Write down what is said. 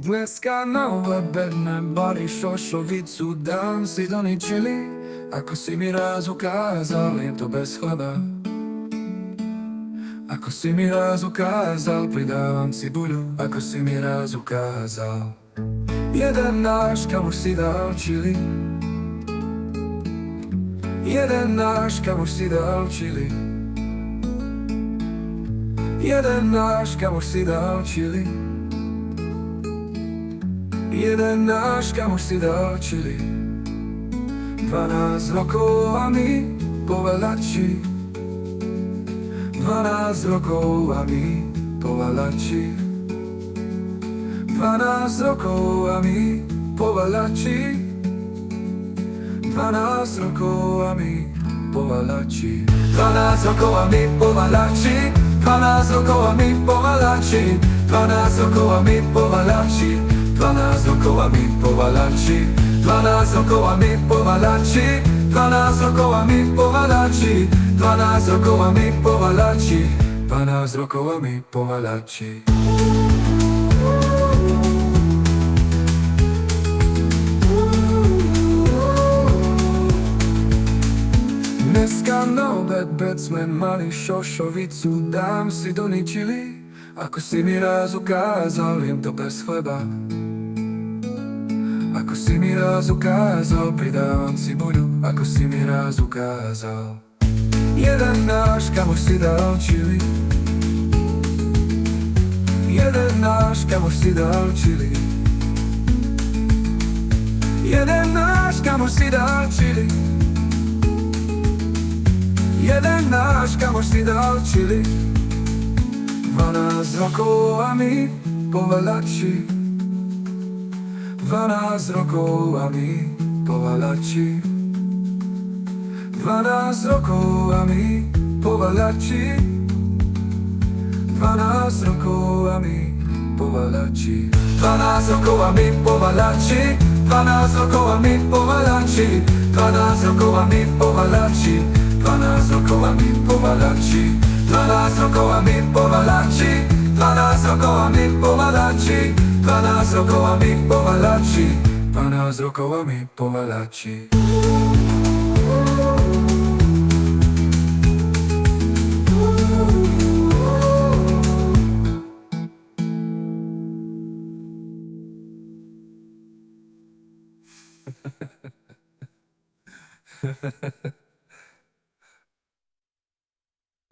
Dneska nové bedné bary, šošovicu dám si do ničili. Ako si mi raz ukázal, je to bez chleba. Ako si mi raz ukázal, pridávam cibuľu. Ako si mi raz ukázal. Jeden náš kamoš si dal čili. Jeden náš kamoš si dal čili. Jeden náš kamoš si dal čili. Jeden náš kamoš si dal čili. 12 rokov a my povelači. 12 rokov a my povelači. 12 rokov a my povelači. 12 rokov a my povelači. 12 rokov a my povelači. 12 rokov a my povelači. 12 rokov a my povelači. 12 rokov a my povalači, 12 rokov a my povalači, 12 rokov a my povalači, 12 rokov a my povalači, 12 rokov a my povalači. Dneska na obed sme mali šošovicu, dám si do ničili. Ako si mi raz ukázal, jem to bez chleba. Ako si mi raz ukázal, pridávam cibuľu. Ako si mi raz ukázal. Jeden náš kamoš si dal čili. Jeden náš kamoš si dal čili. Jeden náš kamoš si dal čili. Jeden náš kamoš si dal čili. 12 rokov a my povalači. 12 rokov a my povalači. 12 rokov a my povalači. 12 rokov a my povalači. 12 rokov a my povalači. 12 rokov a my povalači. 12 rokov a my povalači. 12 rokov a my povalači. 12 rokov a my povalači. 12 rokov a my povalači. 12 rokov a my povalači. 12 rokov a my povalači. Ha ha ha.